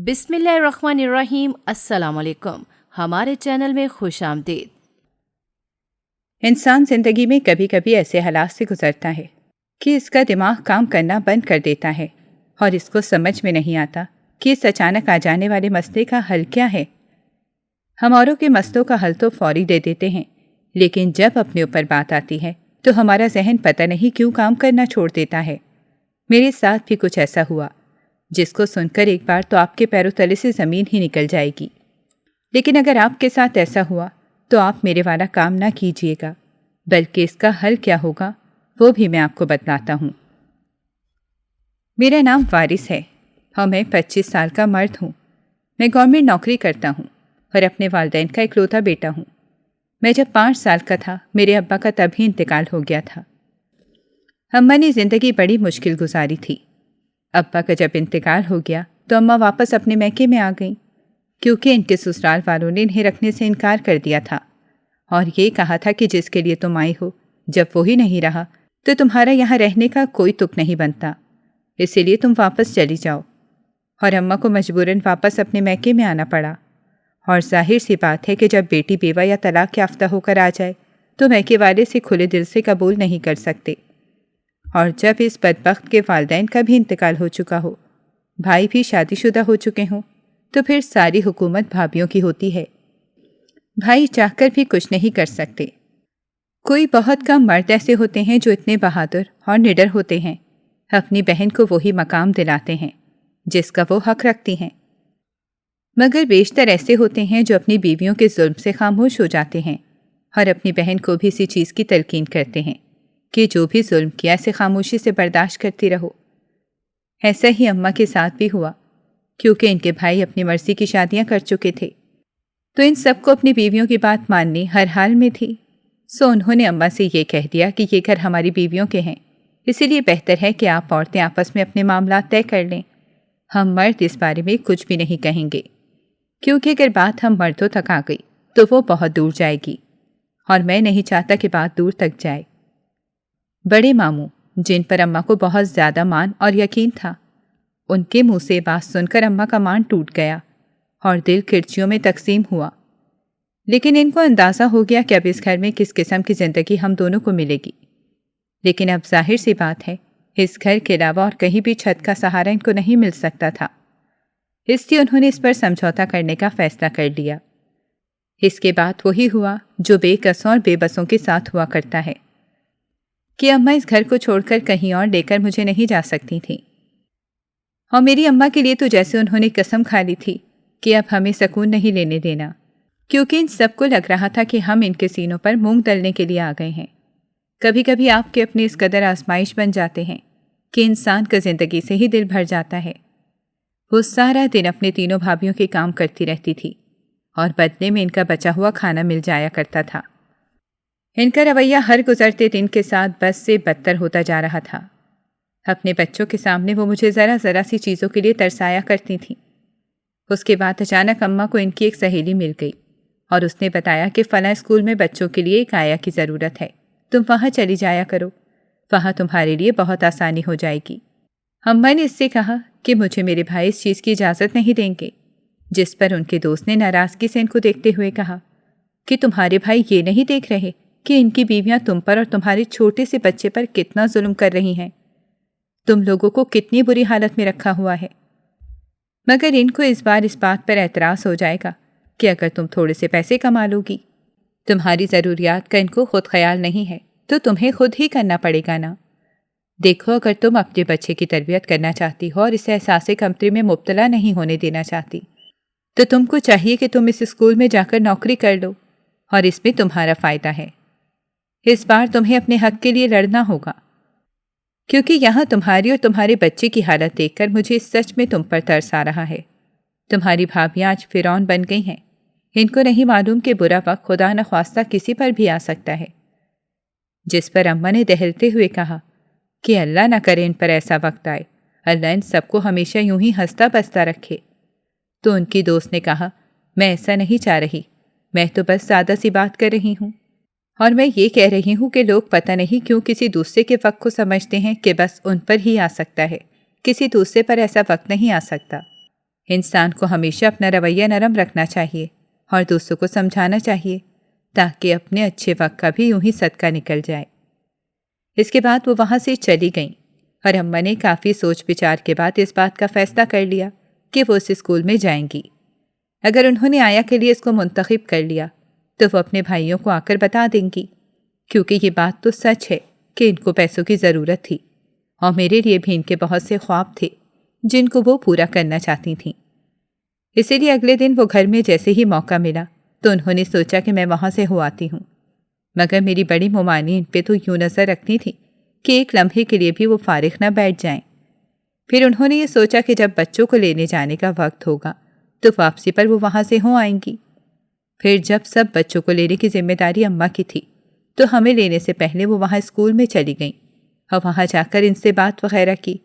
بسم اللہ الرحمن الرحیم۔ السلام علیکم، ہمارے چینل میں خوش آمدید۔ انسان زندگی میں کبھی کبھی ایسے حالات سے گزرتا ہے کہ اس کا دماغ کام کرنا بند کر دیتا ہے اور اس کو سمجھ میں نہیں آتا کہ اس اچانک آ جانے والے مسئلے کا حل کیا ہے۔ ہم اوروں کے مسئلوں کا حل تو فوری دے دیتے ہیں، لیکن جب اپنے اوپر بات آتی ہے تو ہمارا ذہن پتہ نہیں کیوں کام کرنا چھوڑ دیتا ہے۔ میرے ساتھ بھی کچھ ایسا ہوا جس کو سن کر ایک بار تو آپ کے پیروں تلے سے زمین ہی نکل جائے گی، لیکن اگر آپ کے ساتھ ایسا ہوا تو آپ میرے والا کام نہ کیجیے گا، بلکہ اس کا حل کیا ہوگا وہ بھی میں آپ کو بتلاتا ہوں۔ میرا نام وارث ہے اور میں 25 سال کا مرد ہوں۔ میں گورنمنٹ نوکری کرتا ہوں اور اپنے والدین کا اکلوتا بیٹا ہوں۔ میں جب 5 سال کا تھا میرے ابا کا تب ہی انتقال ہو گیا تھا۔ اماں نے زندگی بڑی مشکل گزاری تھی۔ ابا کا جب انتقال ہو گیا تو اماں واپس اپنے میکے میں آ گئیں، کیونکہ ان کے سسرال والوں نے انہیں رکھنے سے انکار کر دیا تھا اور یہ کہا تھا کہ جس کے لیے تم آئی ہو جب وہی نہیں رہا تو تمہارا یہاں رہنے کا کوئی تک نہیں بنتا، اسی لیے تم واپس چلی جاؤ۔ اور اماں کو مجبوراً واپس اپنے میکے میں آنا پڑا، اور ظاہر سی بات ہے کہ جب بیٹی بیوہ یا طلاق یافتہ ہو کر آ جائے تو میکے والے سے کھلے دل سے قبول نہیں کر سکتے، اور جب اس بدبخت کے والدین کا بھی انتقال ہو چکا ہو، بھائی بھی شادی شدہ ہو چکے ہوں، تو پھر ساری حکومت بھابھیوں کی ہوتی ہے۔ بھائی چاہ کر بھی کچھ نہیں کر سکتے۔ کوئی بہت کم مرد ایسے ہوتے ہیں جو اتنے بہادر اور نڈر ہوتے ہیں، اپنی بہن کو وہی مقام دلاتے ہیں جس کا وہ حق رکھتی ہیں، مگر بیشتر ایسے ہوتے ہیں جو اپنی بیویوں کے ظلم سے خاموش ہو جاتے ہیں اور اپنی بہن کو بھی اسی چیز کی تلقین کرتے ہیں کہ جو بھی ظلم کیا اسے خاموشی سے برداشت کرتی رہو۔ ایسا ہی اماں کے ساتھ بھی ہوا، کیونکہ ان کے بھائی اپنی مرضی کی شادیاں کر چکے تھے تو ان سب کو اپنی بیویوں کی بات ماننی ہر حال میں تھی۔ سو انہوں نے اماں سے یہ کہہ دیا کہ یہ گھر ہماری بیویوں کے ہیں، اسی لیے بہتر ہے کہ آپ عورتیں آپس میں اپنے معاملات طے کر لیں، ہم مرد اس بارے میں کچھ بھی نہیں کہیں گے، کیونکہ اگر بات ہم مردوں تک آ گئی تو وہ بہت دور جائے گی اور میں نہیں چاہتا کہ بات دور تک جائے۔ بڑے ماموں جن پر اماں کو بہت زیادہ مان اور یقین تھا، ان کے منہ سے بات سن کر اماں کا مان ٹوٹ گیا اور دل کھرچیوں میں تقسیم ہوا، لیکن ان کو اندازہ ہو گیا کہ اب اس گھر میں کس قسم کی زندگی ہم دونوں کو ملے گی۔ لیکن اب ظاہر سی بات ہے اس گھر کے علاوہ اور کہیں بھی چھت کا سہارا ان کو نہیں مل سکتا تھا، اس لیے انہوں نے اس پر سمجھوتا کرنے کا فیصلہ کر لیا۔ اس کے بعد وہی ہوا جو بے قصوں اور بے بسوں کے ساتھ ہوا کرتا ہے کہ اماں اس گھر کو چھوڑ کر کہیں اور لے کر مجھے نہیں جا سکتی تھیں، اور میری اماں کے لیے تو جیسے انہوں نے قسم کھا لی تھی کہ اب ہمیں سکون نہیں لینے دینا، کیونکہ ان سب کو لگ رہا تھا کہ ہم ان کے سینوں پر مونگ ڈلنے کے لیے آ گئے ہیں۔ کبھی کبھی آپ کے اپنے اس قدر آزمائش بن جاتے ہیں کہ انسان کا زندگی سے ہی دل بھر جاتا ہے۔ وہ سارا دن اپنے تینوں بھابھیوں کے کام کرتی رہتی تھی اور بدلے میں ان کا بچا ہوا کھانا مل جایا کرتا تھا۔ ان کا رویہ ہر گزرتے دن کے ساتھ بس سے بدتر ہوتا جا رہا تھا۔ اپنے بچوں کے سامنے وہ مجھے ذرا سی چیزوں کے لیے ترسایا کرتی تھیں۔ اس کے بعد اچانک اماں کو ان کی ایک سہیلی مل گئی اور اس نے بتایا کہ فلاں اسکول میں بچوں کے لیے ایک آیا کی ضرورت ہے، تم وہاں چلی جایا کرو، وہاں تمہارے لیے بہت آسانی ہو جائے گی۔ اماں نے اس سے کہا کہ مجھے میرے بھائی اس چیز کی اجازت نہیں دیں گے، جس پر ان کے دوست نے ناراضگی سے ان کو دیکھتے ہوئے کہا کہ تمہارے بھائی یہ نہیں دیکھ رہے کہ ان کی بیویاں تم پر اور تمہارے چھوٹے سے بچے پر کتنا ظلم کر رہی ہیں، تم لوگوں کو کتنی بری حالت میں رکھا ہوا ہے۔ مگر ان کو اس بار اس بات پر اعتراض ہو جائے گا کہ اگر تم تھوڑے سے پیسے کما لو گی، تمہاری ضروریات کا ان کو خود خیال نہیں ہے تو تمہیں خود ہی کرنا پڑے گا نا۔ دیکھو اگر تم اپنے بچے کی تربیت کرنا چاہتی ہو اور اسے احساس کمتری میں مبتلا نہیں ہونے دینا چاہتی تو تم کو چاہیے کہ تم اس اسکول میں جا کر نوکری کر لو، اور اس میں تمہارا فائدہ ہے۔ اس بار تمہیں اپنے حق کے لیے لڑنا ہوگا، کیونکہ یہاں تمہاری اور تمہارے بچے کی حالت دیکھ کر مجھے سچ میں تم پر ترس آ رہا ہے۔ تمہاری بھابھیاں آج فرعون بن گئی ہیں، ان کو نہیں معلوم کہ برا وقت خدا نخواستہ کسی پر بھی آ سکتا ہے۔ جس پر اماں نے دہلتے ہوئے کہا کہ اللہ نہ کرے ان پر ایسا وقت آئے، اللہ ان سب کو ہمیشہ یوں ہی ہنستا بستا رکھے۔ تو ان کی دوست نے کہا میں ایسا نہیں چاہ رہی، میں تو بس سادہ سی بات کر رہی ہوں، اور میں یہ کہہ رہی ہوں کہ لوگ پتہ نہیں کیوں کسی دوسرے کے وقت کو سمجھتے ہیں کہ بس ان پر ہی آ سکتا ہے، کسی دوسرے پر ایسا وقت نہیں آ سکتا۔ انسان کو ہمیشہ اپنا رویہ نرم رکھنا چاہیے اور دوسروں کو سمجھانا چاہیے تاکہ اپنے اچھے وقت کا بھی یوں ہی صدقہ نکل جائے۔ اس کے بعد وہ وہاں سے چلی گئیں اور اماں نے کافی سوچ بچار کے بعد اس بات کا فیصلہ کر لیا کہ وہ اس اسکول میں جائیں گی۔ اگر انہوں نے آیا کے لیے اس کو منتخب کر لیا تو وہ اپنے بھائیوں کو آ کر بتا دیں گی، کیونکہ یہ بات تو سچ ہے کہ ان کو پیسوں کی ضرورت تھی اور میرے لیے بھی ان کے بہت سے خواب تھے جن کو وہ پورا کرنا چاہتی تھیں۔ اسی لیے اگلے دن وہ گھر میں جیسے ہی موقع ملا تو انہوں نے سوچا کہ میں وہاں سے ہو آتی ہوں، مگر میری بڑی ممانی ان پہ تو یوں نظر رکھتی تھی کہ ایک لمحے کے لیے بھی وہ فارغ نہ بیٹھ جائیں۔ پھر انہوں نے یہ سوچا کہ جب بچوں کو لینے جانے کا وقت ہوگا تو واپسی پر وہ وہاں سے ہو آئیں گی۔ پھر جب سب بچوں کو لینے کی ذمہ داری اماں کی تھی تو ہمیں لینے سے پہلے وہ وہاں اسکول میں چلی گئیں اور وہاں جا کر ان سے بات وغیرہ کی،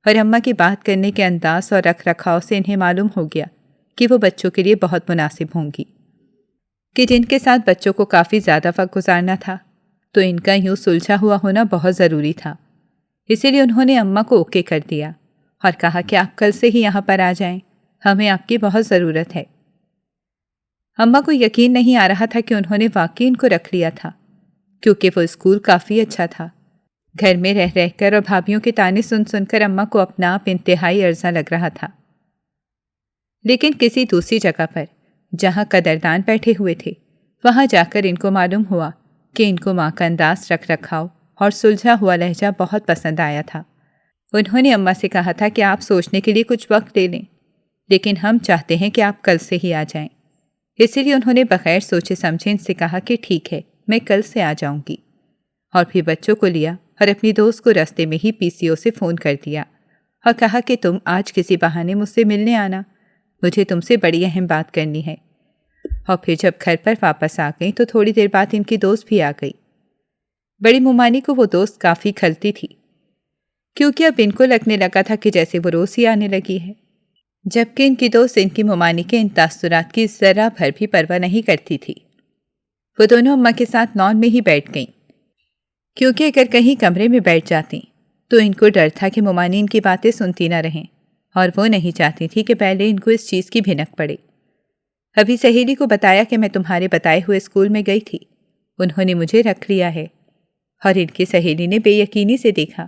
اور اماں کی بات کرنے کے انداز اور رکھ رکھاؤ سے انہیں معلوم ہو گیا کہ وہ بچوں کے لیے بہت مناسب ہوں گی، کہ جن کے ساتھ بچوں کو کافی زیادہ وقت گزارنا تھا تو ان کا یوں سلجھا ہوا ہونا بہت ضروری تھا۔ اسی لیے انہوں نے اماں کو اوکے کر دیا اور کہا کہ آپ کل سے ہی یہاں پر آ جائیں، ہمیں آپ کی بہت ضرورت ہے۔ اماں کو یقین نہیں آ رہا تھا کہ انہوں نے واقعی ان کو رکھ لیا تھا، کیونکہ وہ اسکول کافی اچھا تھا۔ گھر میں رہ رہ کر اور بھابھیوں کے تانے سن سن کر اماں کو اپنا آپ انتہائی عرضہ لگ رہا تھا۔ لیکن کسی دوسری جگہ پر جہاں قدردان بیٹھے ہوئے تھے وہاں جا کر ان کو معلوم ہوا کہ ان کو ماں کا انداز رکھ رکھاؤ اور سلجھا ہوا لہجہ بہت پسند آیا تھا۔ انہوں نے اماں سے کہا تھا کہ آپ سوچنے کے لیے کچھ وقت لے لیں، لیکن ہم چاہتے ہیں کہ آپ کل سے ہی آ جائیں۔ اسی لیے انہوں نے بغیر سوچے سمجھے ان سے کہا کہ ٹھیک ہے، میں کل سے آ جاؤں گی، اور پھر بچوں کو لیا اور اپنی دوست کو راستے میں ہی PCO سے فون کر دیا اور کہا کہ تم آج کسی بہانے مجھ سے ملنے آنا، مجھے تم سے بڑی اہم بات کرنی ہے۔ اور پھر جب گھر پر واپس آ گئیں تو تھوڑی دیر بعد ان کی دوست بھی آ گئی۔ بڑی ممانی کو وہ دوست کافی کھلتی تھی، کیونکہ اب ان کو لگنے لگا تھا کہ جیسے وہ روز ہی آنے لگی ہے، جبکہ ان کی دوست ان کی ممانی کے ان تاثرات کی ذرا بھر بھی پرواہ نہیں کرتی تھی۔ وہ دونوں اماں کے ساتھ لان میں ہی بیٹھ گئیں، کیونکہ اگر کہیں کمرے میں بیٹھ جاتی تو ان کو ڈر تھا کہ ممانی ان کی باتیں سنتی نہ رہیں، اور وہ نہیں چاہتی تھی کہ پہلے ان کو اس چیز کی بھنک پڑے۔ ابھی سہیلی کو بتایا کہ میں تمہارے بتائے ہوئے اسکول میں گئی تھی، انہوں نے مجھے رکھ لیا ہے، اور ان کی سہیلی نے بے یقینی سے دیکھا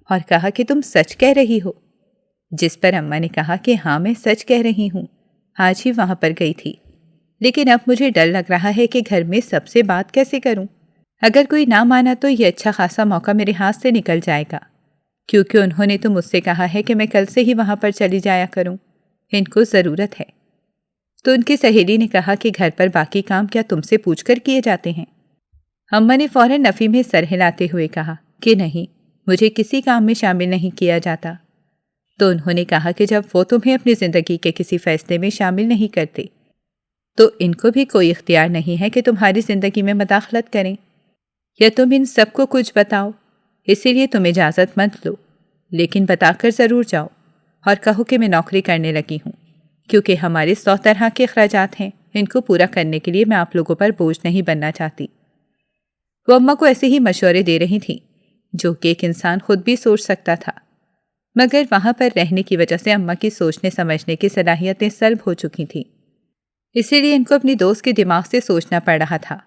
اور کہا کہ تم سچ کہہ رہی ہو، جس پر اماں نے کہا کہ ہاں میں سچ کہہ رہی ہوں، آج ہی وہاں پر گئی تھی، لیکن اب مجھے ڈر لگ رہا ہے کہ گھر میں سب سے بات کیسے کروں، اگر کوئی نہ مانا تو یہ اچھا خاصا موقع میرے ہاتھ سے نکل جائے گا، کیونکہ انہوں نے تو مجھ سے کہا ہے کہ میں کل سے ہی وہاں پر چلی جایا کروں، ان کو ضرورت ہے۔ تو ان کی سہیلی نے کہا کہ گھر پر باقی کام کیا تم سے پوچھ کر کیے جاتے ہیں؟ اماں نے فوراً نفی میں سر ہلاتے ہوئے کہا کہ نہیں، مجھے کسی کام میں شامل نہیں کیا جاتا۔ تو انہوں نے کہا کہ جب وہ تمہیں اپنی زندگی کے کسی فیصلے میں شامل نہیں کرتے تو ان کو بھی کوئی اختیار نہیں ہے کہ تمہاری زندگی میں مداخلت کریں، یا تم ان سب کو کچھ بتاؤ۔ اسی لیے تم اجازت مت لو، لیکن بتا کر ضرور جاؤ اور کہو کہ میں نوکری کرنے لگی ہوں، کیونکہ ہمارے 100 طرح کے اخراجات ہیں، ان کو پورا کرنے کے لیے میں آپ لوگوں پر بوجھ نہیں بننا چاہتی۔ وہ اماں کو ایسے ہی مشورے دے رہی تھیں جو کہ ایک انسان خود بھی سوچ سکتا تھا، مگر وہاں پر رہنے کی وجہ سے اماں کی سوچنے سمجھنے کی صلاحیتیں سلب ہو چکی تھیں، اسی لیے ان کو اپنی دوست کے دماغ سے سوچنا پڑ رہا تھا۔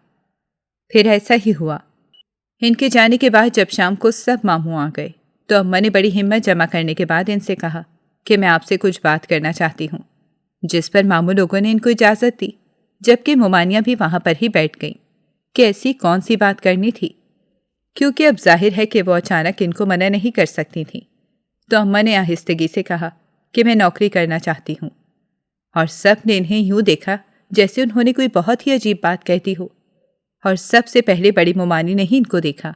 پھر ایسا ہی ہوا۔ ان کے جانے کے بعد جب شام کو سب ماموں آ گئے تو اماں نے بڑی ہمت جمع کرنے کے بعد ان سے کہا کہ میں آپ سے کچھ بات کرنا چاہتی ہوں، جس پر ماموں لوگوں نے ان کو اجازت دی، جبکہ ممانیاں بھی وہاں پر ہی بیٹھ گئیں کہ ایسی کون سی بات کرنی تھی، کیونکہ اب ظاہر ہے کہ وہ اچانک ان کو منع نہیں کر سکتی تھیں۔ تو اماں نے آہستگی سے کہا کہ میں نوکری کرنا چاہتی ہوں، اور سب نے انہیں یوں دیکھا جیسے انہوں نے کوئی بہت ہی عجیب بات کہتی ہو، اور سب سے پہلے بڑی ممانی نے ہی ان کو دیکھا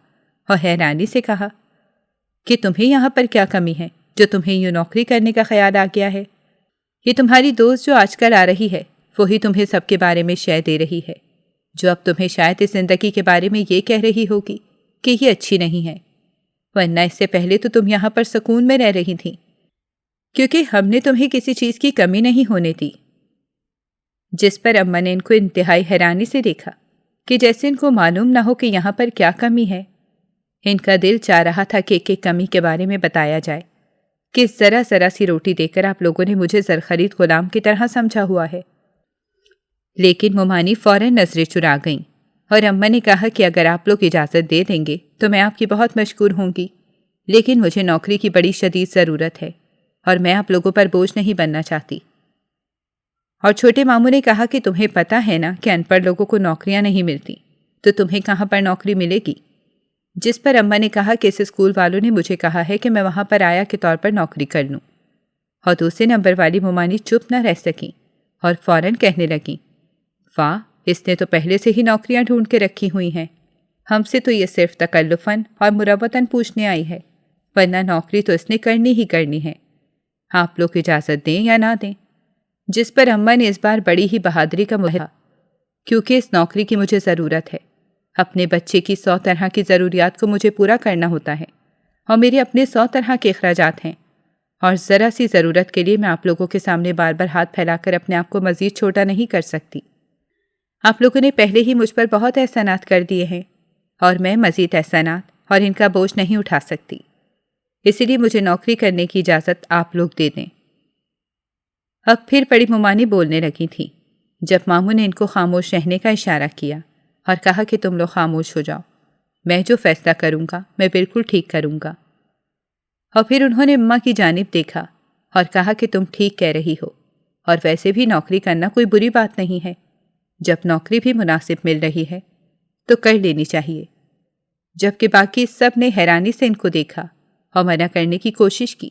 اور حیرانی سے کہا کہ تمہیں یہاں پر کیا کمی ہے جو تمہیں یوں نوکری کرنے کا خیال آ گیا ہے؟ یہ تمہاری دوست جو آج کل آ رہی ہے وہی تمہیں سب کے بارے میں شے دے رہی ہے، جو اب تمہیں شاید اس زندگی کے بارے میں یہ کہہ رہی ہوگی کہ یہ اچھی نہیں ہے، ورنہ اس سے پہلے تو تم یہاں پر سکون میں رہ رہی تھیں، کیونکہ ہم نے تمہیں کسی چیز کی کمی نہیں ہونے دی۔ جس پر اماں نے ان کو انتہائی حیرانی سے دیکھا کہ جیسے ان کو معلوم نہ ہو کہ یہاں پر کیا کمی ہے۔ ان کا دل چاہ رہا تھا کہ ایک ایک کمی کے بارے میں بتایا جائے کہ ذرا ذرا سی روٹی دے کر آپ لوگوں نے مجھے زرخرید غلام کی طرح سمجھا ہوا ہے۔ لیکن ممانی فوراً نظریں چرا گئیں اور اماں نے کہا کہ اگر آپ لوگ اجازت دے دیں گے تو میں آپ کی بہت مشکور ہوں گی، لیکن مجھے نوکری کی بڑی شدید ضرورت ہے اور میں آپ لوگوں پر بوجھ نہیں بننا چاہتی۔ اور چھوٹے ماموں نے کہا کہ تمہیں پتہ ہے نا کہ ان پڑھ لوگوں کو نوکریاں نہیں ملتی، تو تمہیں کہاں پر نوکری ملے گی؟ جس پر اماں نے کہا کہ اس اسکول والوں نے مجھے کہا ہے کہ میں وہاں پر آیا کے طور پر نوکری کر لوں۔ اور دوسرے نمبر والی ممانی چپ نہ رہ سکیں اور فوراً کہنے لگیں، واہ، اس نے تو پہلے سے ہی نوکریاں ڈھونڈ کے رکھی ہوئی ہیں، ہم سے تو یہ صرف تکلفاً اور مروتاً پوچھنے آئی ہے، ورنہ نوکری تو اس نے کرنی ہی کرنی ہے، آپ لوگ اجازت دیں یا نہ دیں۔ جس پر اماں نے اس بار بڑی ہی بہادری کا مظاہرہ، کیونکہ اس نوکری کی مجھے ضرورت ہے، اپنے بچے کی 100 طرح کی ضروریات کو مجھے پورا کرنا ہوتا ہے اور میرے اپنے 100 طرح کے اخراجات ہیں، اور ذرا سی ضرورت کے لیے میں آپ لوگوں کے سامنے بار بار ہاتھ پھیلا کر اپنے آپ کو مزید چھوٹا نہیں کر سکتی۔ آپ لوگوں نے پہلے ہی مجھ پر بہت احسانات کر دیے ہیں اور میں مزید احسانات اور ان کا بوجھ نہیں اٹھا سکتی، اسی لیے مجھے نوکری کرنے کی اجازت آپ لوگ دے دیں۔ اب پھر بڑی ممانی بولنے لگی تھیں، جب ماموں نے ان کو خاموش رہنے کا اشارہ کیا اور کہا کہ تم لوگ خاموش ہو جاؤ، میں جو فیصلہ کروں گا میں بالکل ٹھیک کروں گا۔ اور پھر انہوں نے اماں کی جانب دیکھا اور کہا کہ تم ٹھیک کہہ رہی ہو، اور ویسے بھی نوکری کرنا کوئی بری بات نہیں ہے، جب نوکری بھی مناسب مل رہی ہے تو کر لینی چاہیے۔ جبکہ باقی سب نے حیرانی سے ان کو دیکھا اور منع کرنے کی کوشش کی،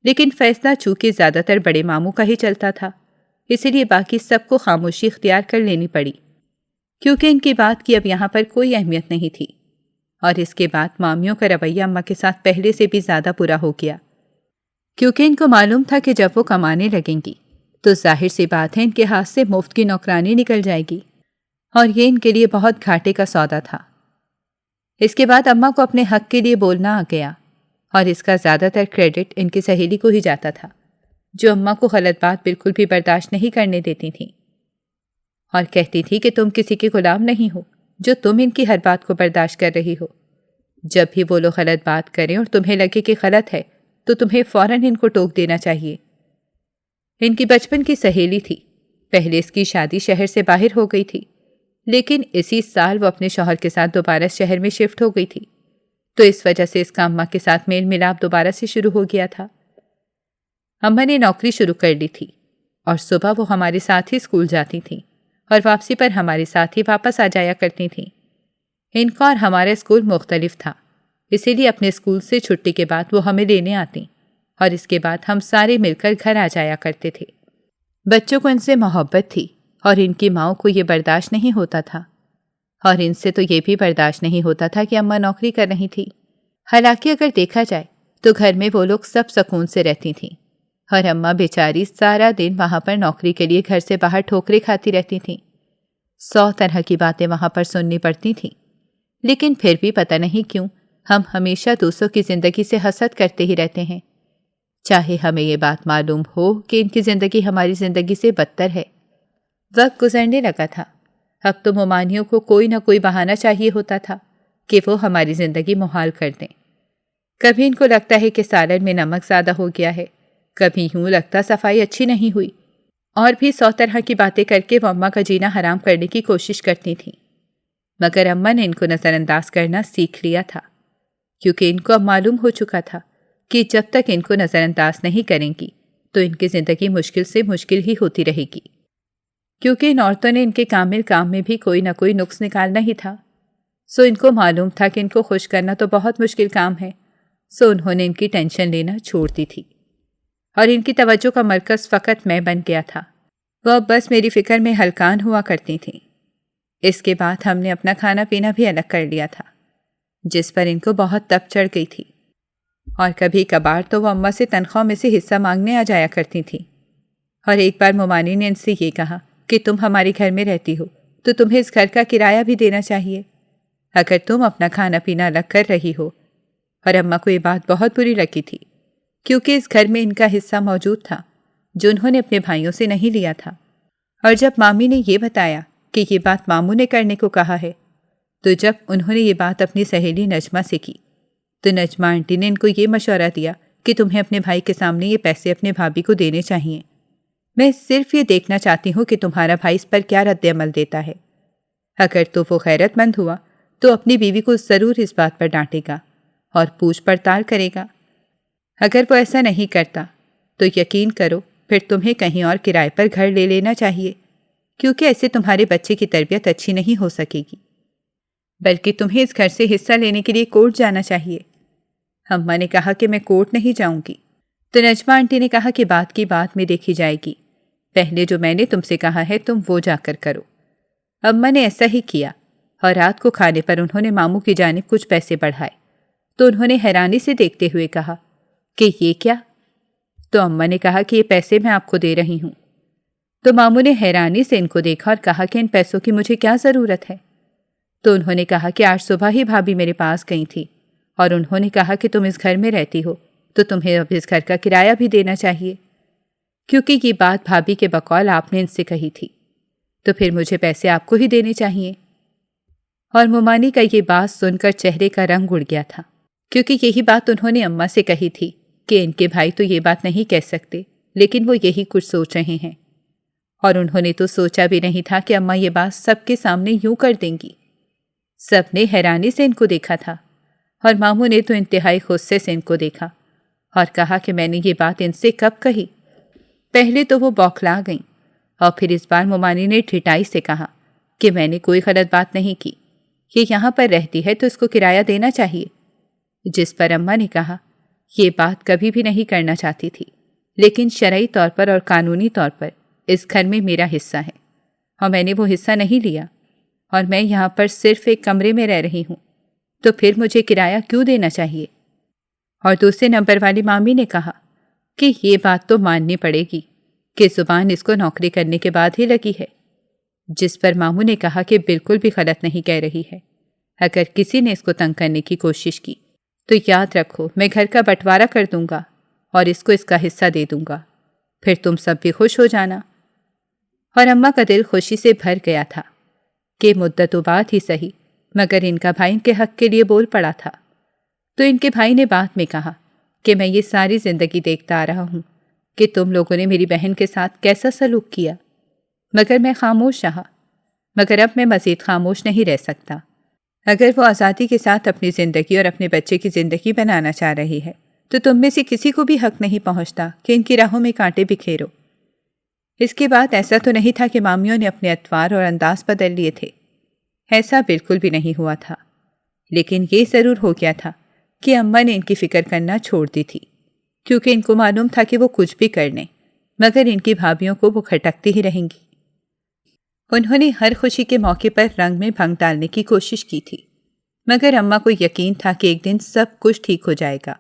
لیکن فیصلہ چونکہ زیادہ تر بڑے ماموں کا ہی چلتا تھا، اسی لیے باقی سب کو خاموشی اختیار کر لینی پڑی، کیونکہ ان کی بات کی اب یہاں پر کوئی اہمیت نہیں تھی۔ اور اس کے بعد مامیوں کا رویہ اماں کے ساتھ پہلے سے بھی زیادہ برا ہو گیا، کیونکہ ان کو معلوم تھا کہ جب وہ کمانے لگیں گی تو ظاہر سی بات ہے ان کے ہاتھ سے مفت کی نوکرانی نکل جائے گی، اور یہ ان کے لیے بہت گھاٹے کا سودا تھا۔ اس کے بعد اماں کو اپنے حق کے لیے بولنا آ گیا، اور اس کا زیادہ تر کریڈٹ ان کی سہیلی کو ہی جاتا تھا، جو اماں کو غلط بات بالکل بھی برداشت نہیں کرنے دیتی تھیں، اور کہتی تھی کہ تم کسی کے غلام نہیں ہو جو تم ان کی ہر بات کو برداشت کر رہی ہو۔ جب بھی وہ لوگ غلط بات کریں اور تمہیں لگے کہ غلط ہے تو تمہیں فوراً ان کو ٹوک دینا چاہیے۔ ان کی بچپن کی سہیلی تھی، پہلے اس کی شادی شہر سے باہر ہو گئی تھی، لیکن اسی سال وہ اپنے شوہر کے ساتھ دوبارہ شہر میں شفٹ ہو گئی تھی، تو اس وجہ سے اس کا اماں کے ساتھ میل ملاپ دوبارہ سے شروع ہو گیا تھا۔ اماں نے نوکری شروع کر لی تھی اور صبح وہ ہمارے ساتھ ہی اسکول جاتی تھیں اور واپسی پر ہمارے ساتھ ہی واپس آ جایا کرتی تھیں۔ ان کا اور ہمارا اسکول مختلف تھا، اسی لیے اپنے اسکول سے چھٹی کے بعد وہ ہمیں لینے آتی اور اس کے بعد ہم سارے مل کر گھر آ جایا کرتے تھے۔ بچوں کو ان سے محبت تھی اور ان کی ماؤں کو یہ برداشت نہیں ہوتا تھا، اور ان سے تو یہ بھی برداشت نہیں ہوتا تھا کہ اماں نوکری کر رہی تھی۔ حالانکہ اگر دیکھا جائے تو گھر میں وہ لوگ سب سکون سے رہتی تھیں، اور اماں بیچاری سارا دن وہاں پر نوکری کے لیے گھر سے باہر ٹھوکریں کھاتی رہتی تھیں۔ 100 طرح کی باتیں وہاں پر سننی پڑتی تھیں، لیکن پھر بھی پتہ نہیں کیوں ہم ہمیشہ دوسروں کی زندگی سے حسد کرتے ہی رہتے ہیں، چاہے ہمیں یہ بات معلوم ہو کہ ان کی زندگی ہماری زندگی سے بدتر ہے۔ وقت گزرنے لگا تھا، اب تو ممانیوں کو کوئی نہ کوئی بہانہ چاہیے ہوتا تھا کہ وہ ہماری زندگی محال کر دیں۔ کبھی ان کو لگتا ہے کہ سالن میں نمک زیادہ ہو گیا ہے، کبھی یوں لگتا صفائی اچھی نہیں ہوئی، اور بھی 100 طرح کی باتیں کر کے وہ اماں کا جینا حرام کرنے کی کوشش کرتی تھیں۔ مگر اماں نے ان کو نظر انداز کرنا سیکھ لیا تھا، کیونکہ ان کو اب معلوم ہو چکا تھا کہ جب تک ان کو نظر انداز نہیں کریں گی تو ان کی زندگی مشکل سے مشکل ہی ہوتی رہے گی، کیونکہ ان عورتوں نے ان کے کامل کام میں بھی کوئی نہ کوئی نقص نکالنا ہی تھا۔ سو ان کو معلوم تھا کہ ان کو خوش کرنا تو بہت مشکل کام ہے، سو انہوں نے ان کی ٹینشن لینا چھوڑ دی تھی، اور ان کی توجہ کا مرکز فقط میں بن گیا تھا۔ وہ اب بس میری فکر میں ہلکان ہوا کرتی تھیں۔ اس کے بعد ہم نے اپنا کھانا پینا بھی الگ کر لیا تھا، جس پر ان کو بہت تپ چڑھ گئی تھی، اور کبھی کبھار تو وہ اماں سے تنخواہ میں سے حصہ مانگنے آ جایا کرتی تھیں۔ اور ایک بار ممانی نے ان سے یہ کہا کہ تم ہمارے گھر میں رہتی ہو تو تمہیں اس گھر کا کرایہ بھی دینا چاہیے، اگر تم اپنا کھانا پینا الگ کر رہی ہو۔ اور اماں کو یہ بات بہت بری لگی تھی، کیونکہ اس گھر میں ان کا حصہ موجود تھا جو انہوں نے اپنے بھائیوں سے نہیں لیا تھا۔ اور جب مامی نے یہ بتایا کہ یہ بات ماموں نے کرنے کو کہا ہے، تو جب انہوں نے یہ بات اپنی سہیلی نجمہ سے کی تو نجمہ آنٹی نے ان کو یہ مشورہ دیا کہ تمہیں اپنے بھائی کے سامنے یہ پیسے اپنے بھابھی کو دینے چاہیے۔ میں صرف یہ دیکھنا چاہتی ہوں کہ تمہارا بھائی اس پر کیا رد عمل دیتا ہے۔ اگر تو وہ غیرت مند ہوا تو اپنی بیوی کو ضرور اس بات پر ڈانٹے گا اور پوچھ پڑتال کرے گا۔ اگر وہ ایسا نہیں کرتا تو یقین کرو پھر تمہیں کہیں اور کرائے پر گھر لے لینا چاہیے، کیونکہ ایسے تمہارے بچے کی تربیت اچھی نہیں ہو سکے گی، بلکہ تمہیں اس گھر سے حصہ لینے کے لیے کورٹ جانا چاہیے۔ اماں نے کہا کہ میں کورٹ نہیں جاؤں گی، تو نجمہ آنٹی نے کہا کہ بات کی بات میں دیکھی جائے گی، پہلے جو میں نے تم سے کہا ہے تم وہ جا کر کرو۔ اماں نے ایسا ہی کیا اور رات کو کھانے پر انہوں نے ماموں کی جانب کچھ پیسے بڑھائے تو انہوں نے حیرانی سے دیکھتے ہوئے کہا کہ یہ کیا؟ تو اماں نے کہا کہ یہ پیسے میں آپ کو دے رہی ہوں۔ تو ماموں نے حیرانی سے ان کو دیکھا اور کہا کہ ان پیسوں کی مجھے کیا ضرورت ہے؟ تو انہوں نے کہا کہ آج صبح ہی بھابھی میرے پاس گئی تھی اور انہوں نے کہا کہ تم اس گھر میں رہتی ہو تو تمہیں اب اس گھر کا کرایہ بھی دینا چاہیے، کیونکہ یہ بات بھابھی کے بقول آپ نے ان سے کہی تھی، تو پھر مجھے پیسے آپ کو ہی دینے چاہیے۔ اور مومانی کا یہ بات سن کر چہرے کا رنگ اڑ گیا تھا، کیونکہ یہی بات انہوں نے اماں سے کہی تھی کہ ان کے بھائی تو یہ بات نہیں کہہ سکتے، لیکن وہ یہی کچھ سوچ رہے ہیں، اور انہوں نے تو سوچا بھی نہیں تھا کہ اماں یہ بات سب کے سامنے یوں کر دیں گی۔ سب نے حیرانی سے ان کو دیکھا تھا اور ماموں نے تو انتہائی غصے سے ان کو دیکھا اور کہا کہ میں نے یہ بات ان سے کب کہی؟ پہلے تو وہ بوکھلا گئیں اور پھر اس بار مومانی نے ٹھٹائی سے کہا کہ میں نے کوئی غلط بات نہیں کی، یہ یہاں پر رہتی ہے تو اس کو کرایہ دینا چاہیے۔ جس پر اماں نے کہا یہ بات کبھی بھی نہیں کرنا چاہتی تھی، لیکن شرعی طور پر اور قانونی طور پر اس گھر میں میرا حصہ ہے اور میں نے وہ حصہ نہیں لیا، اور میں یہاں پر صرف ایک کمرے میں رہ رہی ہوں، تو پھر مجھے کرایہ کیوں دینا چاہیے؟ اور دوسرے نمبر والی مامی نے کہا کہ یہ بات تو ماننی پڑے گی کہ زبان اس کو نوکری کرنے کے بعد ہی لگی ہے۔ جس پر ماموں نے کہا کہ بالکل بھی غلط نہیں کہہ رہی ہے، اگر کسی نے اس کو تنگ کرنے کی کوشش کی تو یاد رکھو میں گھر کا بٹوارا کر دوں گا اور اس کو اس کا حصہ دے دوں گا، پھر تم سب بھی خوش ہو جانا۔ اور اماں کا دل خوشی سے بھر گیا تھا کہ مدتوں بعد ہی صحیح مگر ان کا بھائی ان کے حق کے لیے بول پڑا تھا۔ تو ان کے بھائی نے بعد میں کہا کہ میں یہ ساری زندگی دیکھتا آ رہا ہوں کہ تم لوگوں نے میری بہن کے ساتھ کیسا سلوک کیا، مگر میں خاموش رہا، مگر اب میں مزید خاموش نہیں رہ سکتا۔ اگر وہ آزادی کے ساتھ اپنی زندگی اور اپنے بچے کی زندگی بنانا چاہ رہی ہے تو تم میں سے کسی کو بھی حق نہیں پہنچتا کہ ان کی راہوں میں کانٹے بکھیرو۔ اس کے بعد ایسا تو نہیں تھا کہ مامیوں نے اپنے اطوار اور انداز بدل لیے تھے، ایسا بالکل بھی نہیں ہوا تھا، لیکن یہ ضرور ہو گیا تھا کہ اماں نے ان کی فکر کرنا چھوڑ دی تھی، کیونکہ ان کو معلوم تھا کہ وہ کچھ بھی کر لیں مگر ان کی بھابھیوں کو وہ کھٹکتی ہی رہیں گی۔ انہوں نے ہر خوشی کے موقع پر رنگ میں بھنگ ڈالنے کی کوشش کی تھی، مگر اماں کو یقین تھا کہ ایک دن سب کچھ ٹھیک ہو جائے گا،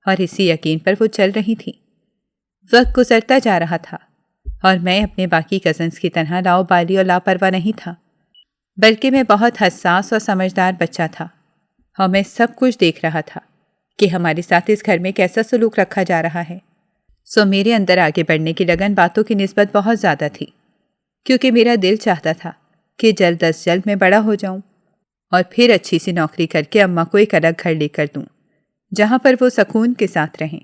اور اسی یقین پر وہ چل رہی تھی۔ وقت گزرتا جا رہا تھا اور میں اپنے باقی کزنز کی طرح لاؤبالی اور لاپرواہ نہیں تھا، بلکہ میں بہت حساس اور سمجھدار بچہ تھا، اور میں سب کچھ دیکھ رہا تھا کہ ہمارے ساتھ اس گھر میں کیسا سلوک رکھا جا رہا ہے۔ سو میرے اندر آگے بڑھنے کی لگن باتوں کی نسبت بہت زیادہ تھی، کیونکہ میرا دل چاہتا تھا کہ جلد از جلد میں بڑا ہو جاؤں اور پھر اچھی سی نوکری کر کے اماں کو ایک الگ گھر لے کر دوں، جہاں پر وہ سکون کے ساتھ رہیں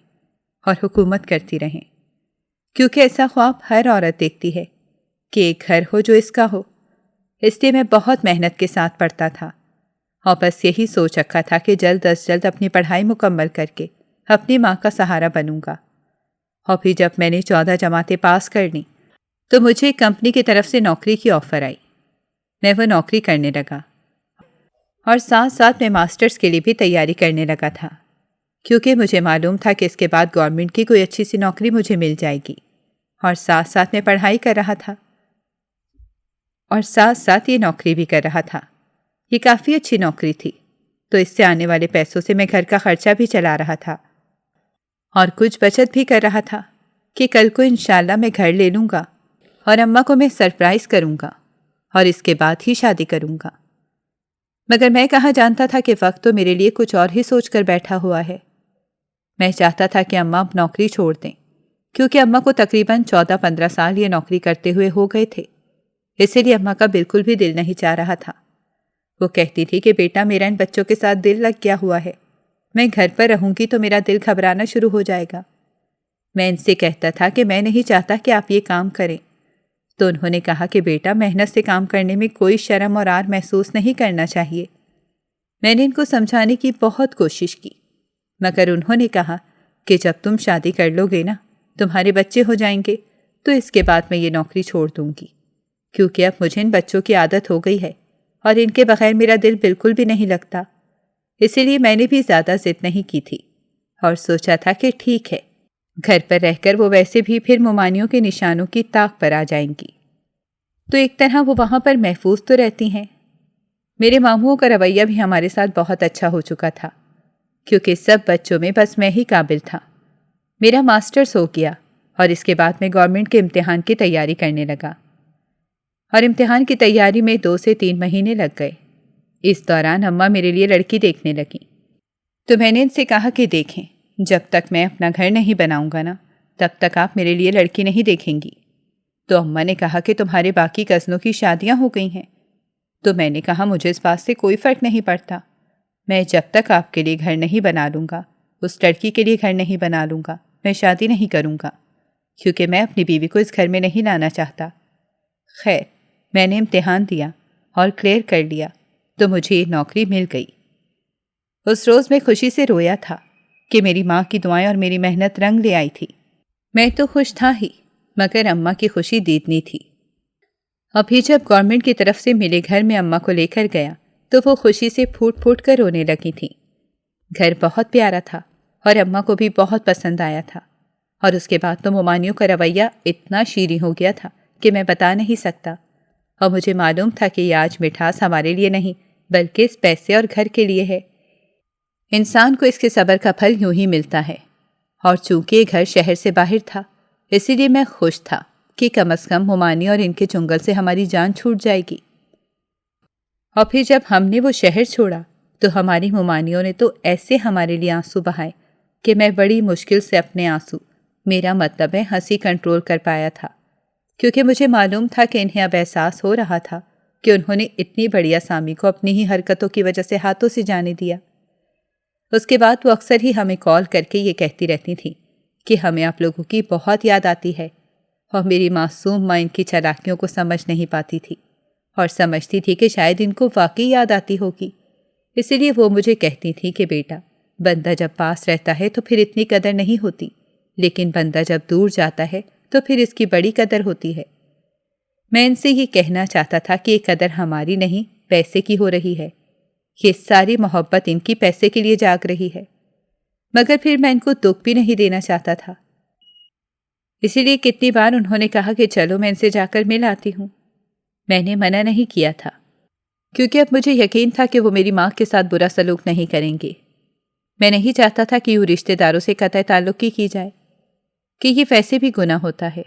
اور حکومت کرتی رہیں، کیونکہ ایسا خواب ہر عورت دیکھتی ہے کہ ایک گھر ہو جو اس کا ہو۔ اس لیے میں بہت محنت کے ساتھ پڑھتا تھا اور بس یہی سوچ رکھا تھا کہ جلد از جلد اپنی پڑھائی مکمل کر کے اپنی ماں کا سہارا بنوں گا۔ اور پھر جب میں نے 14 جماعتیں پاس کر لیں تو مجھے ایک کمپنی کی طرف سے نوکری کی آفر آئی۔ میں وہ نوکری کرنے لگا اور ساتھ ساتھ میں ماسٹرز کے لیے بھی تیاری کرنے لگا تھا، کیونکہ مجھے معلوم تھا کہ اس کے بعد گورنمنٹ کی کوئی اچھی سی نوکری مجھے مل جائے گی، اور ساتھ ساتھ میں پڑھائی کر رہا تھا اور ساتھ ساتھ یہ نوکری بھی کر رہا تھا۔ یہ کافی اچھی نوکری تھی، تو اس سے آنے والے پیسوں سے میں گھر کا خرچہ بھی چلا رہا تھا اور کچھ بچت بھی کر رہا تھا کہ کل کو انشاءاللہ میں گھر لے لوں گا اور اماں کو میں سرپرائز کروں گا اور اس کے بعد ہی شادی کروں گا۔ مگر میں کہاں جانتا تھا کہ وقت تو میرے لیے کچھ اور ہی سوچ کر بیٹھا ہوا ہے۔ میں چاہتا تھا کہ اماں اب نوکری چھوڑ دیں، کیونکہ اماں کو تقریباً 14-15 سال یہ نوکری کرتے ہوئے ہو گئے تھے، اسی لیے اماں کا بالکل بھی دل نہیں چاہ رہا تھا۔ وہ کہتی تھی کہ بیٹا میرا ان بچوں کے ساتھ دل لگ گیا ہوا ہے، میں گھر پر رہوں گی تو میرا دل گھبرانا شروع ہو جائے گا۔ میں ان سے کہتا تھا کہ میں نہیں چاہتا کہ آپ یہ کام کریں، تو انہوں نے کہا کہ بیٹا محنت سے کام کرنے میں کوئی شرم اور عار محسوس نہیں کرنا چاہیے۔ میں نے ان کو سمجھانے کی بہت کوشش کی، مگر انہوں نے کہا کہ جب تم شادی کر لو گے نا، تمہارے بچے ہو جائیں گے، تو اس کے بعد میں یہ نوکری چھوڑ دوں گی، کیونکہ اب مجھے ان بچوں کی عادت ہو گئی ہے اور ان کے بغیر میرا دل بالکل بھی نہیں لگتا۔ اسی لیے میں نے بھی زیادہ ضد نہیں کی تھی اور سوچا تھا کہ ٹھیک ہے، گھر پر رہ کر وہ ویسے بھی پھر ممانیوں کے نشانوں کی طاق پر آ جائیں گی، تو ایک طرح وہ وہاں پر محفوظ تو رہتی ہیں۔ میرے ماموں کا رویہ بھی ہمارے ساتھ بہت اچھا ہو چکا تھا، کیونکہ سب بچوں میں بس میں ہی قابل تھا۔ میرا ماسٹرز ہو گیا اور اس کے بعد میں گورنمنٹ کے امتحان کی تیاری کرنے لگا، اور امتحان کی تیاری میں 2 سے 3 مہینے لگ گئے۔ اس دوران اماں میرے لیے لڑکی دیکھنے لگیں، تو میں نے ان سے کہا کہ دیکھیں، جب تک میں اپنا گھر نہیں بناؤں گا نا، تب تک آپ میرے لیے لڑکی نہیں دیکھیں گی۔ تو اماں نے کہا کہ تمہارے باقی کزنوں کی شادیاں ہو گئی ہیں۔ تو میں نے کہا مجھے اس بات سے کوئی فرق نہیں پڑتا، میں جب تک آپ کے لیے گھر نہیں بنا لوں گا، اس لڑکی کے لیے گھر نہیں بنا لوں گا، میں شادی نہیں کروں گا، کیونکہ میں اپنی بیوی کو اس گھر میں نہیں لانا چاہتا۔ خیر، میں نے امتحان دیا اور کلیئر کر لیا، تو مجھے یہ نوکری مل گئی۔ اس روز میں خوشی سے رویا تھا کہ میری ماں کی دعائیں اور میری محنت رنگ لے آئی تھی۔ میں تو خوش تھا ہی، مگر اماں کی خوشی دیدنی تھی۔ ابھی جب گورنمنٹ کی طرف سے ملے گھر میں اماں کو لے کر گیا تو وہ خوشی سے پھوٹ پھوٹ کر رونے لگی تھیں۔ گھر بہت پیارا تھا اور اماں کو بھی بہت پسند آیا تھا، اور اس کے بعد تو ممانیوں کا رویہ اتنا شیریں ہو گیا تھا کہ میں بتا نہیں سکتا، اور مجھے معلوم تھا کہ یہ آج مٹھاس ہمارے لیے نہیں بلکہ اس پیسے اور گھر کے لیے ہے۔ انسان کو اس کے صبر کا پھل یوں ہی ملتا ہے، اور چونکہ یہ گھر شہر سے باہر تھا، اسی لیے میں خوش تھا کہ کم از کم ممانی اور ان کے چنگل سے ہماری جان چھوٹ جائے گی۔ اور پھر جب ہم نے وہ شہر چھوڑا تو ہماری ممانیوں نے تو ایسے ہمارے لیے آنسو بہائے کہ میں بڑی مشکل سے اپنے آنسو، میرا مطلب ہے ہنسی، کنٹرول کر پایا تھا، کیونکہ مجھے معلوم تھا کہ انہیں اب احساس ہو رہا تھا کہ انہوں نے اتنی بڑی اسامی کو اپنی ہی حرکتوں کی وجہ سے ہاتھوں سے جانے دیا۔ اس کے بعد وہ اکثر ہی ہمیں کال کر کے یہ کہتی رہتی تھیں کہ ہمیں آپ لوگوں کی بہت یاد آتی ہے، اور میری معصوم ماں ان کی چالاکیوں کو سمجھ نہیں پاتی تھی اور سمجھتی تھی کہ شاید ان کو واقعی یاد آتی ہوگی۔ اسی لیے وہ مجھے کہتی تھی کہ بیٹا، بندہ جب پاس رہتا ہے تو پھر اتنی قدر نہیں ہوتی، لیکن بندہ جب دور جاتا ہے تو پھر اس کی بڑی قدر ہوتی ہے۔ میں ان سے یہ کہنا چاہتا تھا کہ یہ قدر ہماری نہیں، پیسے کی ہو رہی ہے، یہ ساری محبت ان کی پیسے کے لیے جاگ رہی ہے، مگر پھر میں ان کو دکھ بھی نہیں دینا چاہتا تھا۔ اسی لیے کتنی بار انہوں نے کہا کہ چلو میں ان سے جا کر مل آتی ہوں، میں نے منع نہیں کیا تھا، کیونکہ اب مجھے یقین تھا کہ وہ میری ماں کے ساتھ برا سلوک نہیں کریں گے۔ میں نہیں چاہتا تھا کہ یوں رشتہ داروں سے قطع تعلق کی جائے، کہ یہ ویسے بھی گناہ ہوتا ہے۔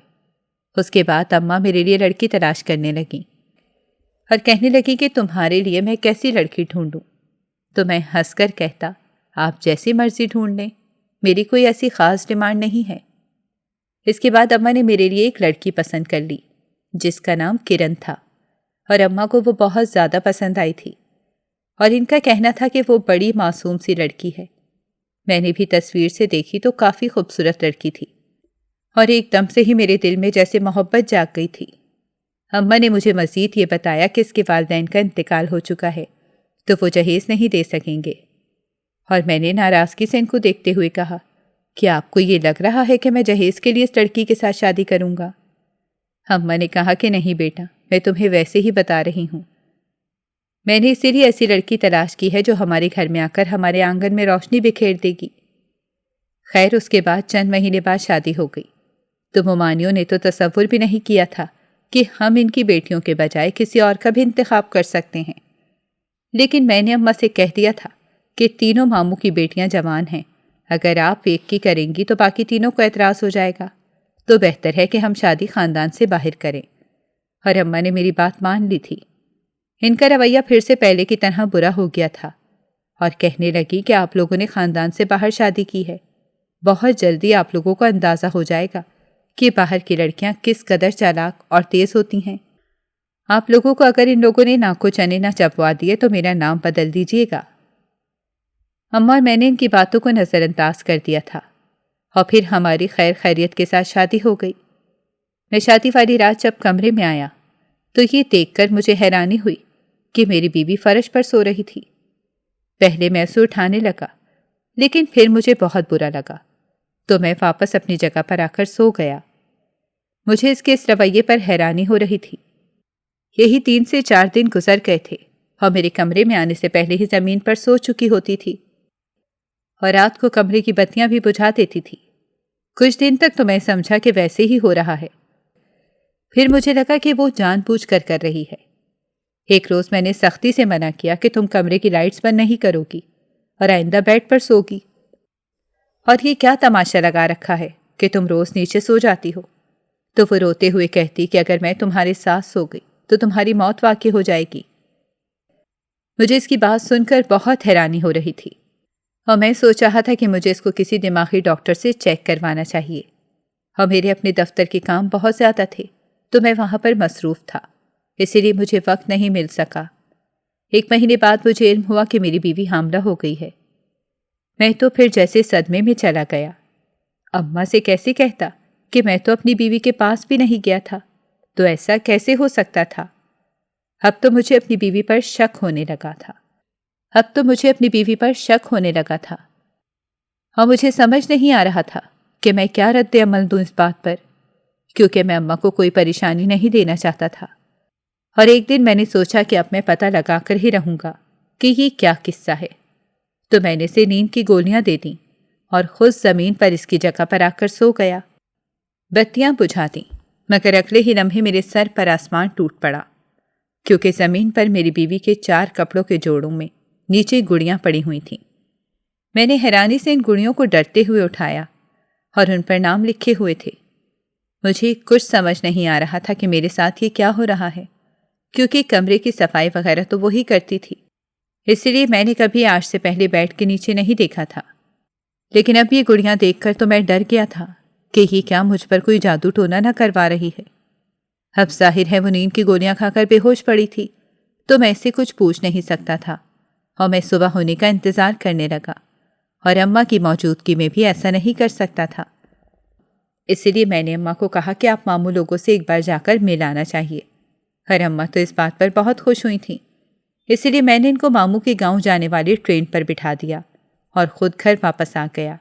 اس کے بعد اماں میرے لیے لڑکی تلاش کرنے لگیں اور کہنے لگی کہ تمہارے لیے میں کیسی لڑکی ڈھونڈوں؟ تو میں ہنس کر کہتا، آپ جیسی مرضی ڈھونڈ لیں، میری کوئی ایسی خاص ڈیمانڈ نہیں ہے۔ اس کے بعد اماں نے میرے لیے ایک لڑکی پسند کر لی جس کا نام کرن تھا، اور اماں کو وہ بہت زیادہ پسند آئی تھی، اور ان کا کہنا تھا کہ وہ بڑی معصوم سی لڑکی ہے۔ میں نے بھی تصویر سے دیکھی تو کافی خوبصورت لڑکی تھی، اور ایک دم سے ہی میرے دل میں جیسے محبت جاگ گئی تھی۔ اماں نے مجھے مزید یہ بتایا کہ اس کے والدین کا انتقال ہو چکا ہے، تو وہ جہیز نہیں دے سکیں گے، اور میں نے ناراضگی سے ان کو دیکھتے ہوئے کہا کہ آپ کو یہ لگ رہا ہے کہ میں جہیز کے لیے اس لڑکی کے ساتھ شادی کروں گا؟ اماں نے کہا کہ نہیں بیٹا، میں تمہیں ویسے ہی بتا رہی ہوں، میں نے اسی لیے ایسی لڑکی تلاش کی ہے جو ہمارے گھر میں آ کر ہمارے آنگن میں روشنی بکھیر دے گی۔ خیر، اس کے بعد چند مہینے بعد شادی ہو گئی، تو ممانیوں نے تو تصور بھی نہیں کیا تھا کہ ہم ان کی بیٹیوں کے بجائے کسی اور کا بھی انتخاب کر سکتے ہیں۔ لیکن میں نے اماں سے کہہ دیا تھا کہ تینوں ماموں کی بیٹیاں جوان ہیں، اگر آپ ایک کی کریں گی تو باقی تینوں کو اعتراض ہو جائے گا، تو بہتر ہے کہ ہم شادی خاندان سے باہر کریں۔ اور اماں نے میری بات مان لی تھی۔ ان کا رویہ پھر سے پہلے کی طرح برا ہو گیا تھا، اور کہنے لگی کہ آپ لوگوں نے خاندان سے باہر شادی کی ہے، بہت جلدی آپ لوگوں کو اندازہ ہو جائے گا کہ باہر کی لڑکیاں کس قدر چالاک اور تیز ہوتی ہیں۔ آپ لوگوں کو اگر ان لوگوں نے ناکو چنے نہ چبوا دیے تو میرا نام بدل دیجیے گا۔ اماں اور میں نے ان کی باتوں کو نظر انداز کر دیا تھا اور پھر ہماری خیر خیریت کے ساتھ شادی ہو گئی۔ میں شادی والی رات جب کمرے میں آیا تو یہ دیکھ کر مجھے حیرانی ہوئی کہ میری بیوی فرش پر سو رہی تھی۔ پہلے میں اسے اٹھانے لگا لیکن پھر مجھے بہت برا لگا تو میں واپس اپنی جگہ پر آ کر سو گیا۔ مجھے اس کے اس رویے پر حیرانی ہو رہی تھی۔ یہی 3 سے 4 دن گزر گئے تھے اور میرے کمرے میں آنے سے پہلے ہی زمین پر سو چکی ہوتی تھی اور رات کو کمرے کی بتیاں بھی بجھا دیتی تھی۔ کچھ دن تک تو میں سمجھا کہ ویسے ہی ہو رہا ہے، پھر مجھے لگا کہ وہ جان بوجھ کر رہی ہے۔ ایک روز میں نے سختی سے منع کیا کہ تم کمرے کی لائٹس بند نہیں کرو گی اور آئندہ بیڈ پر سو گی، اور یہ کیا تماشا لگا رکھا ہے کہ تم روز نیچے سو جاتی ہو؟ تو وہ روتے ہوئے کہتی کہ اگر میں تمہارے ساتھ سو گئی تو تمہاری موت واقع ہو جائے گی۔ مجھے اس کی بات سن کر بہت حیرانی ہو رہی تھی اور میں سوچ رہا تھا کہ مجھے اس کو کسی دماغی ڈاکٹر سے چیک کروانا چاہیے، اور میرے اپنے دفتر کے کام بہت زیادہ تھے تو میں وہاں پر مصروف تھا، اسی لیے مجھے وقت نہیں مل سکا۔ 1 مہینے بعد مجھے علم ہوا کہ میری بیوی حاملہ ہو گئی ہے۔ میں تو پھر جیسے صدمے میں چلا گیا۔ اماں سے کیسے کہتا کہ میں تو اپنی بیوی کے پاس بھی نہیں گیا تھا، تو ایسا کیسے ہو سکتا تھا؟ اب تو مجھے اپنی بیوی پر شک ہونے لگا تھا اور مجھے سمجھ نہیں آ رہا تھا کہ میں کیا رد عمل دوں اس بات پر، کیونکہ میں اماں کو کوئی پریشانی نہیں دینا چاہتا تھا۔ اور ایک دن میں نے سوچا کہ اب میں پتہ لگا کر ہی رہوں گا کہ یہ کیا قصہ ہے، تو میں نے اسے نیند کی گولیاں دے دیں اور خود زمین پر اس کی جگہ پر آ کر سو گیا۔ بتیاں بجھا دیں، مگر اگلے ہی لمحے میرے سر پر آسمان ٹوٹ پڑا، کیونکہ زمین پر میری بیوی کے 4 کپڑوں کے جوڑوں میں نیچے گڑیاں پڑی ہوئی تھیں۔ میں نے حیرانی سے ان گڑیوں کو ڈرتے ہوئے اٹھایا اور ان پر نام لکھے ہوئے تھے۔ مجھے کچھ سمجھ نہیں آ رہا تھا کہ میرے ساتھ یہ کیا ہو رہا ہے، کیونکہ کمرے کی صفائی وغیرہ تو وہی کرتی تھی، اس لیے میں نے کبھی آج سے پہلے بیڈ کے نیچے نہیں دیکھا تھا۔ لیکن اب یہ گڑیاں دیکھ کر تو میں ڈر گیا تھا کہ یہ کیا مجھ پر کوئی جادو ٹونا نہ کروا رہی ہے۔ اب ظاہر ہے وہ نیند کی گولیاں کھا کر بے ہوش پڑی تھی، تو میں اس سے کچھ پوچھ نہیں سکتا تھا، اور میں صبح ہونے کا انتظار کرنے لگا، اور اماں کی موجودگی میں بھی ایسا نہیں کر سکتا تھا۔ اسی لیے میں نے اماں کو کہا کہ آپ ماموں لوگوں سے ایک بار جا کر مل آنا چاہیے، اور اماں تو اس بات پر بہت خوش ہوئی تھیں۔ اسی لیے میں نے ان کو ماموں کے گاؤں جانے والی ٹرین پر بٹھا دیا اور خود گھر واپس آ گیا۔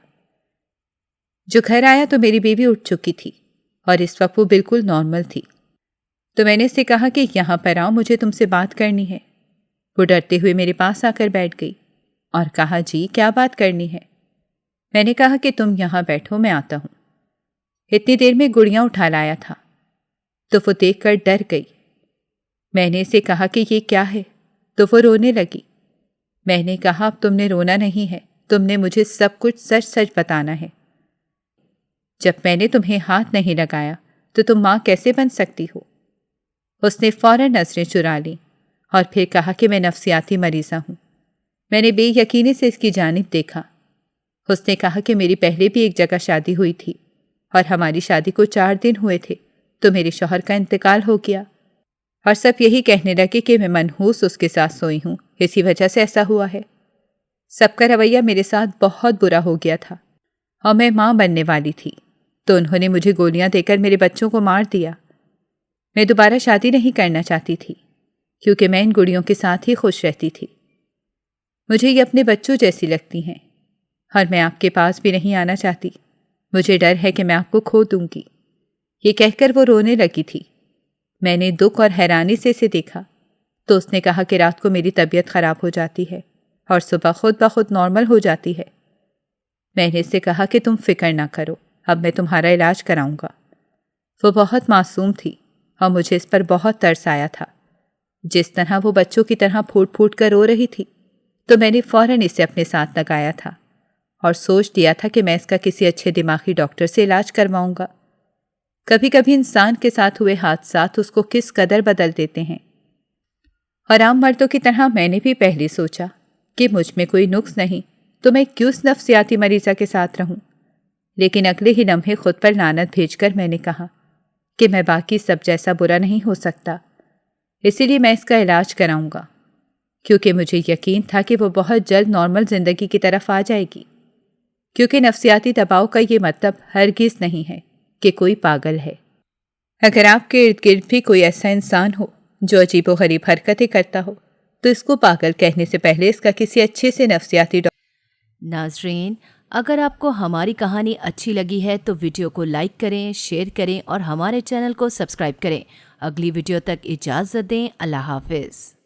جو گھر آیا تو میری بیوی اٹھ چکی تھی اور اس وقت وہ بالکل نارمل تھی، تو میں نے اسے کہا کہ یہاں پر آؤ، مجھے تم سے بات کرنی ہے۔ وہ ڈرتے ہوئے میرے پاس آ کر بیٹھ گئی اور کہا جی کیا بات کرنی ہے؟ میں نے کہا کہ تم یہاں بیٹھو، میں آتا ہوں۔ اتنی دیر میں گڑیاں اٹھا لایا تھا تو وہ دیکھ کر ڈر گئی۔ میں نے اسے کہا کہ یہ کیا ہے، تو وہ رونے لگی۔ میں نے کہا اب تم نے رونا نہیں ہے، تم نے مجھے سب کچھ سچ سچ بتانا ہے۔ جب میں نے تمہیں ہاتھ نہیں لگایا تو تم ماں کیسے بن سکتی ہو؟ اس نے فوراً نظریں چرا لیں اور پھر کہا کہ میں نفسیاتی مریضہ ہوں۔ میں نے بے یقینی سے اس کی جانب دیکھا۔ اس نے کہا کہ میری پہلے بھی ایک جگہ شادی ہوئی تھی اور ہماری شادی کو 4 دن ہوئے تھے تو میرے شوہر کا انتقال ہو گیا، اور سب یہی کہنے لگے کہ میں منحوس اس کے ساتھ سوئی ہوں، اسی وجہ سے ایسا ہوا ہے۔ سب کا رویہ میرے ساتھ بہت برا ہو گیا تھا اور میں ماں بننے والی تھی، تو انہوں نے مجھے گولیاں دے کر میرے بچوں کو مار دیا۔ میں دوبارہ شادی نہیں کرنا چاہتی تھی کیونکہ میں ان گڑیوں کے ساتھ ہی خوش رہتی تھی۔ مجھے یہ اپنے بچوں جیسی لگتی ہیں اور میں آپ کے پاس بھی نہیں آنا چاہتی، مجھے ڈر ہے کہ میں آپ کو کھو دوں گی۔ یہ کہہ کر وہ رونے لگی تھی۔ میں نے دکھ اور حیرانی سے اسے دیکھا تو اس نے کہا کہ رات کو میری طبیعت خراب ہو جاتی ہے اور صبح خود بخود نارمل ہو جاتی ہے۔ میں نے اس سے کہا کہ تم فکر نہ کرو، اب میں تمہارا علاج کراؤں گا۔ وہ بہت معصوم تھی اور مجھے اس پر بہت ترس آیا تھا۔ جس طرح وہ بچوں کی طرح پھوٹ پھوٹ کر رو رہی تھی تو میں نے فوراً اسے اپنے ساتھ لگایا تھا اور سوچ دیا تھا کہ میں اس کا کسی اچھے دماغی ڈاکٹر سے علاج کرواؤں گا۔ کبھی کبھی انسان کے ساتھ ہوئے حادثات اس کو کس قدر بدل دیتے ہیں، اور عام مردوں کی طرح میں نے بھی پہلے سوچا کہ مجھ میں کوئی نقص نہیں تو میں کیوں اس نفسیاتی مریضہ کے ساتھ رہوں، لیکن اگلے ہی لمحے خود پر لعنت بھیج کر میں نے کہا کہ میں باقی سب جیسا برا نہیں ہو سکتا، اسی لیے میں اس کا علاج کراؤں گا۔ کیونکہ مجھے یقین تھا کہ وہ بہت جلد نارمل زندگی کی طرف آ جائے گی، کیونکہ نفسیاتی دباؤ کا یہ مطلب ہرگز نہیں ہے کہ کوئی پاگل ہے۔ اگر آپ کے ارد گرد بھی کوئی ایسا انسان ہو جو عجیب و غریب حرکتیں کرتا ہو تو اس کو پاگل کہنے سے پہلے اس کا کسی اچھے سے نفسیاتی ناظرین، اگر آپ کو ہماری کہانی اچھی لگی ہے تو ویڈیو کو لائک کریں، شیئر کریں اور ہمارے چینل کو سبسکرائب کریں۔ اگلی ویڈیو تک اجازت دیں۔ اللہ حافظ۔